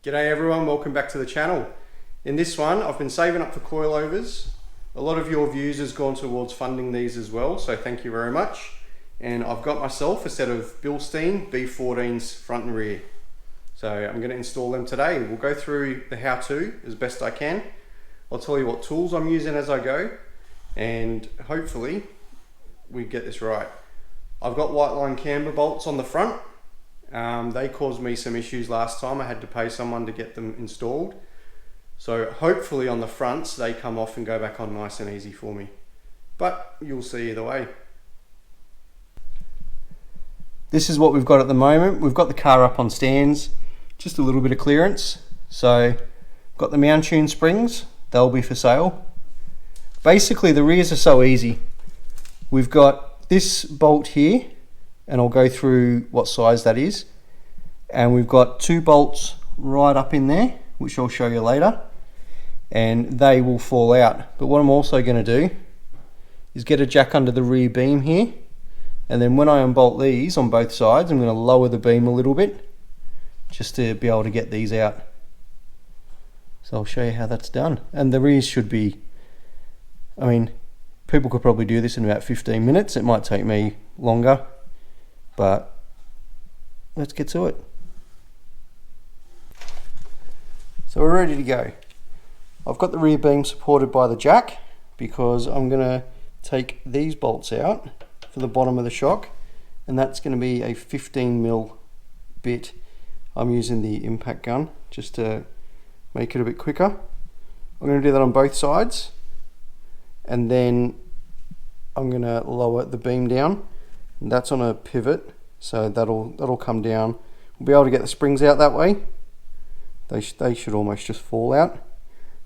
G'day everyone, welcome back to the channel. In this one, I've been saving up for coilovers. A lot of your views has gone towards funding these as well, so thank you very much. And I've got myself a set of Bilstein B14s front and rear. So I'm going to install them today. We'll go through the how-to as best I can. I'll tell you what tools I'm using as I go, and hopefully we get this right. I've got white line camber bolts on the front. They caused me some issues last time. I had to pay someone to get them installed. So hopefully on the fronts they come off and go back on nice and easy for me. But you'll see either way. This is what we've got at the moment. We've got the car up on stands, just a little bit of clearance. So got the mount tune springs, they'll be for sale. Basically the rears are so easy. We've got this bolt here, and I'll go through what size that is. And we've got two bolts right up in there, which I'll show you later, and they will fall out. But what I'm also going to do is get a jack under the rear beam here, and then when I unbolt these on both sides, I'm going to lower the beam a little bit just to be able to get these out. So I'll show you how that's done. And the rears should be, I mean, people could probably do this in about 15 minutes. It might take me longer, but let's get to it. So we're ready to go. I've got the rear beam supported by the jack because I'm going to take these bolts out for the bottom of the shock, and that's going to be a 15mm bit. I'm using the impact gun just to make it a bit quicker. I'm going to do that on both sides, and then I'm going to lower the beam down, and that's on a pivot, so that'll come down. We'll be able to get the springs out that way. They should almost just fall out,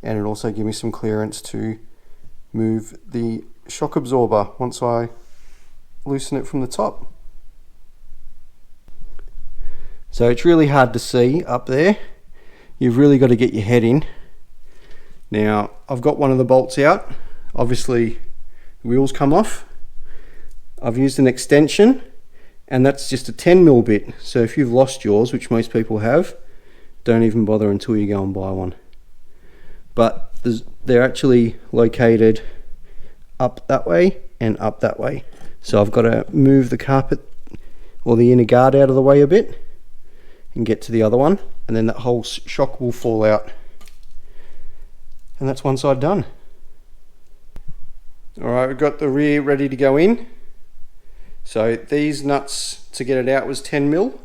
and it'll also give me some clearance to move the shock absorber once I loosen it from the top. So it's really hard to see up there. You've really got to get your head in. Now I've got one of the bolts out. Obviously the wheels come off. I've used an extension, and that's just a 10mm bit. So if you've lost yours, which most people have, don't even bother until you go and buy one. But they're actually located up that way and up that way. So I've got to move the carpet or the inner guard out of the way a bit and get to the other one, and then that whole shock will fall out. And that's one side done. Alright, we've got the rear ready to go in. So these nuts to get it out was 10mm.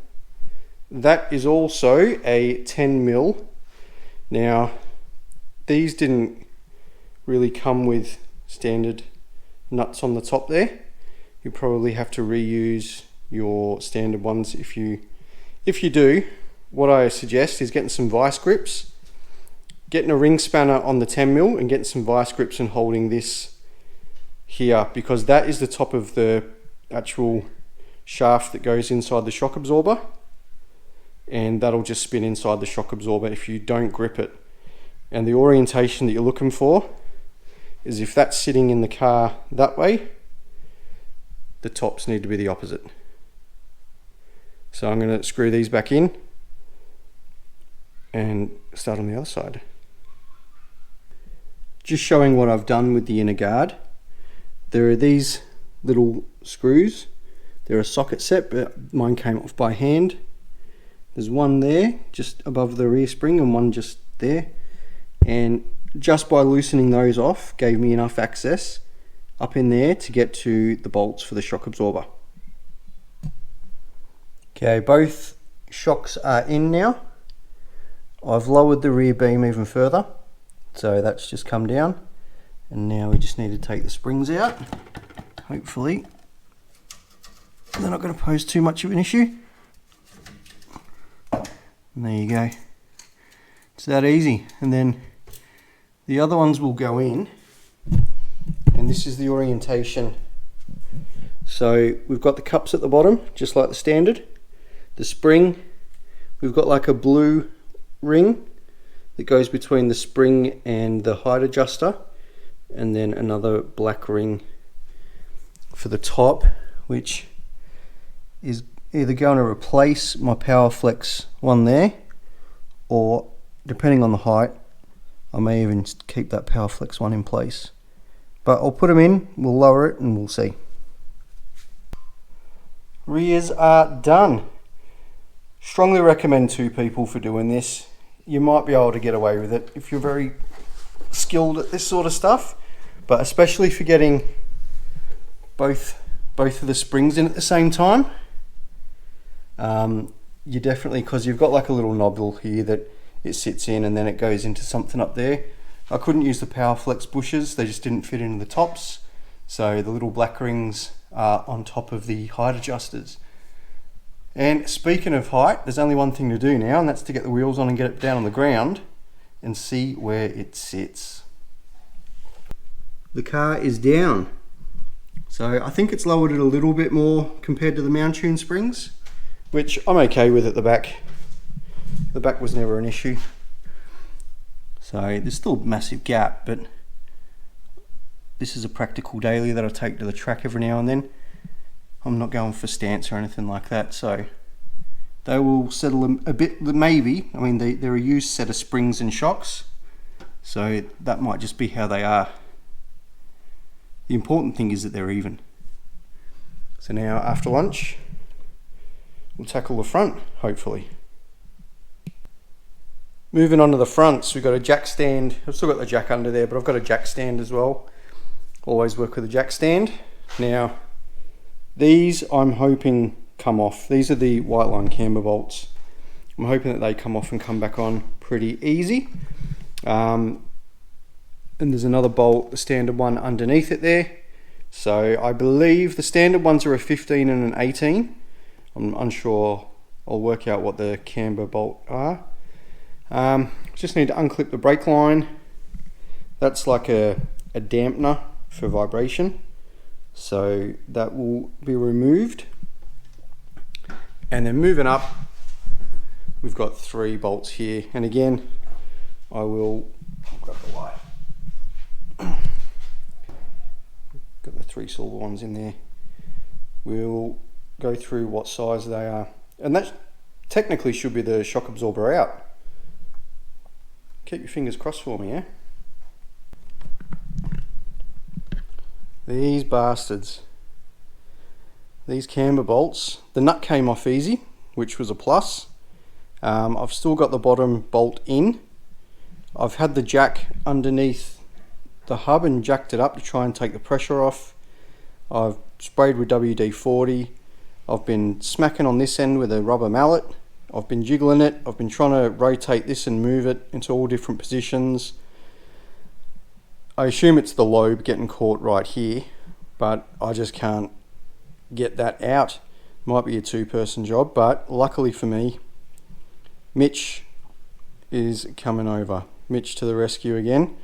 That is also a 10mm. Now these didn't really come with standard nuts on the top there. You probably have to reuse your standard ones. If you do, what I suggest is getting some vice grips, getting a ring spanner on the 10mm and getting some vice grips and holding this here, because that is the top of the actual shaft that goes inside the shock absorber, and that'll just spin inside the shock absorber if you don't grip it. And the orientation that you're looking for is, if that's sitting in the car that way, the tops need to be the opposite. So I'm going to screw these back in and start on the other side. Just showing what I've done with the inner guard. There are these little screws. They're a socket set, but mine came off by hand. There's one there just above the rear spring and one just there, and just by loosening those off gave me enough access up in there to get to the bolts for the shock absorber. Okay, both shocks are in now. I've lowered the rear beam even further, so that's just come down, and now we just need to take the springs out. Hopefully they're not going to pose too much of an issue. And there you go. It's that easy. And then the other ones will go in, and this is the orientation. So we've got the cups at the bottom, just like the standard. The spring, we've got like a blue ring that goes between the spring and the height adjuster, and then another black ring for the top, which is either going to replace my Power Flex one there, or depending on the height, I may even keep that Power Flex one in place. But I'll put them in, we'll lower it and we'll see. Rears are done. Strongly recommend 2 people for doing this. You might be able to get away with it if you're very skilled at this sort of stuff, but especially for getting both of the springs in at the same time. You definitely, because you've got like a little knob here that it sits in and then it goes into something up there. I couldn't use the Power Flex bushes, they just didn't fit into the tops, so the little black rings are on top of the height adjusters. And speaking of height, there's only one thing to do now, and that's to get the wheels on and get it down on the ground and see where it sits. The car is down, so I think it's lowered it a little bit more compared to the Mountune springs, which I'm okay with at the back. The back was never an issue. So there's still a massive gap, but this is a practical daily that I take to the track every now and then. I'm not going for stance or anything like that, so they will settle a bit, maybe. I mean, they're a used set of springs and shocks, so that might just be how they are. The important thing is that they're even. So now, after lunch, we'll tackle the front, hopefully. Moving on to the fronts, we've got a jack stand. I've still got the jack under there, but I've got a jack stand as well. Always work with a jack stand. Now, these I'm hoping come off. These are the white line camber bolts. I'm hoping that they come off and come back on pretty easy. And there's another bolt, the standard one underneath it there. So I believe the standard ones are a 15 and an 18. I'm unsure. I'll work out what the camber bolt are. Just need to unclip the brake line. That's like a dampener for vibration, so that will be removed. And then moving up, we've got 3 bolts here, and again I'll grab the light. Got the 3 silver ones in there. We'll go through what size they are, and that technically should be the shock absorber out. Keep your fingers crossed for me, yeah? These bastards. These camber bolts. The nut came off easy, which was a plus. I've still got the bottom bolt in. I've had the jack underneath the hub and jacked it up to try and take the pressure off. I've sprayed with WD-40. I've been smacking on this end with a rubber mallet. I've been jiggling it, I've been trying to rotate this and move it into all different positions. I assume it's the lobe getting caught right here, but I just can't get that out. Might be a 2-person job, but luckily for me, Mitch is coming over. Mitch to the rescue again.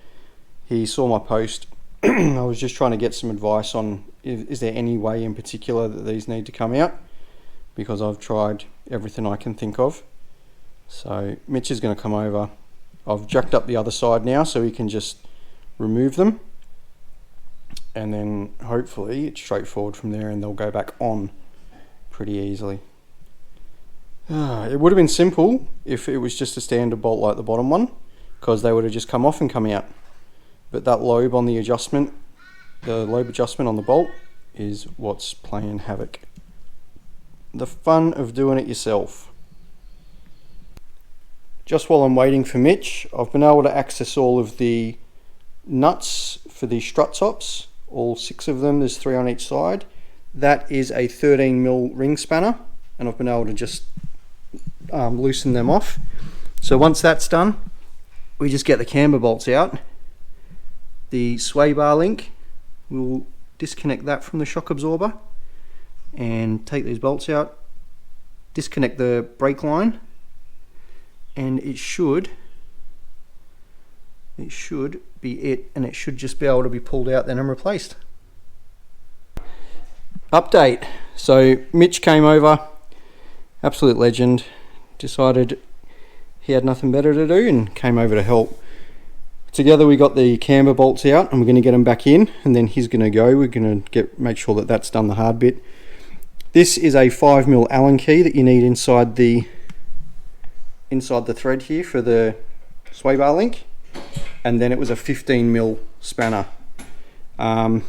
He saw my post. I was just trying to get some advice on is there any way in particular that these need to come out, because I've tried everything I can think of. So Mitch is going to come over. I've jacked up the other side now so he can just remove them, and then hopefully it's straightforward from there and they'll go back on pretty easily. It would have been simple if it was just a standard bolt like the bottom one, because they would have just come off and come out, but that lobe on the adjustment, the lobe adjustment on the bolt, is what's playing havoc. The fun of doing it yourself. Just while I'm waiting for Mitch, I've been able to access all of the nuts for the strut tops, all 6 of them, there's 3 on each side. That is a 13mm ring spanner, and I've been able to just loosen them off. So once that's done, we just get the camber bolts out. The sway bar link, we'll disconnect that from the shock absorber and take these bolts out, disconnect the brake line, and it should be it, and it should just be able to be pulled out then and replaced. Update. So Mitch came over, absolute legend, decided he had nothing better to do and came over to help. Together we got the camber bolts out and we're going to get them back in, and then he's going to go. We're going to make sure that that's done the hard bit. This is a 5mm Allen key that you need inside the inside the thread here for the sway bar link, and then it was a 15mm spanner. And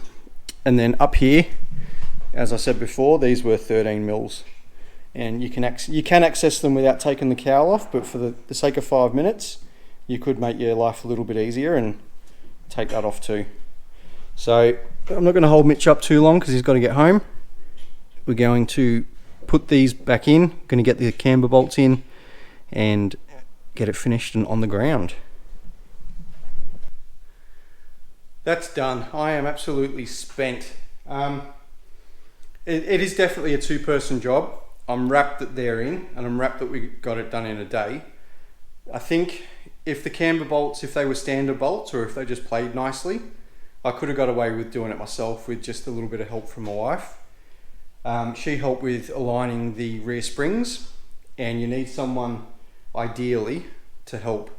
then up here, as I said before, these were 13mm, and you can access them without taking the cowl off, but for the sake of 5 minutes, you could make your life a little bit easier and take that off too. So I'm not going to hold Mitch up too long because he's got to get home. We're going to put these back in, going to get the camber bolts in and get it finished and on the ground. That's done. I am absolutely spent. It is definitely a two-person job. I'm rapt that they're in, and I'm rapt that we got it done in a day. I think if the camber bolts, if they were standard bolts or if they just played nicely, I could have got away with doing it myself with just a little bit of help from my wife. She helped with aligning the rear springs, and you need someone ideally to help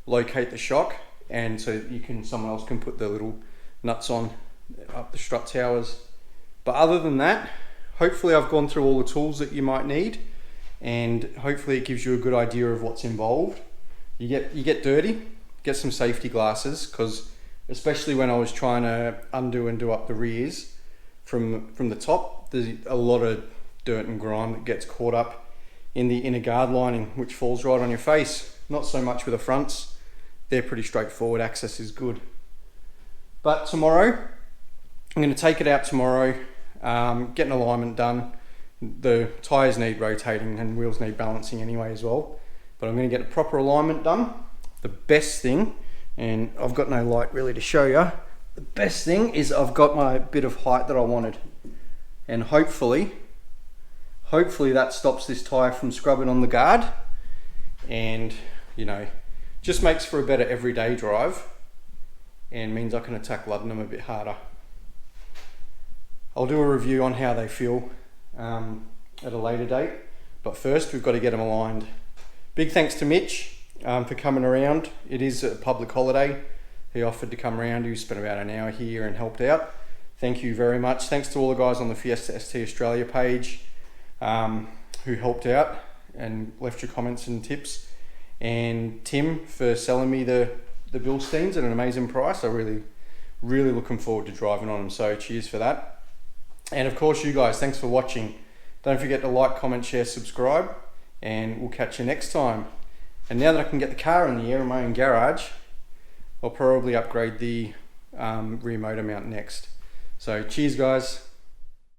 locate the shock, and so someone else can put the little nuts on up the strut towers. But other than that, hopefully I've gone through all the tools that you might need, and hopefully it gives you a good idea of what's involved. You get dirty, get some safety glasses, because especially when I was trying to undo and do up the rears from the top, there's a lot of dirt and grime that gets caught up in the inner guard lining, which falls right on your face. Not so much with the fronts, they're pretty straightforward, access is good. But tomorrow, I'm going to take it out tomorrow, get an alignment done. The tyres need rotating and wheels need balancing anyway as well. But I'm going to get a proper alignment done. The best thing, and I've got no light really to show you, the best thing is I've got my bit of height that I wanted. And hopefully that stops this tyre from scrubbing on the guard, and just makes for a better everyday drive and means I can attack Luddenham a bit harder. I'll do a review on how they feel at a later date, but first we've got to get them aligned. Big thanks to Mitch for coming around. It is a public holiday. He offered to come around. He spent about an hour here and helped out. Thank you very much. Thanks to all the guys on the Fiesta ST Australia page who helped out and left your comments and tips, and Tim for selling me the Bilsteins at an amazing price. I'm really looking forward to driving on them, so cheers for that. And of course you guys, thanks for watching. Don't forget to like, comment, share, subscribe, and we'll catch you next time. And now that I can get the car in the air in my own garage, I'll probably upgrade the rear motor mount next. So cheers guys.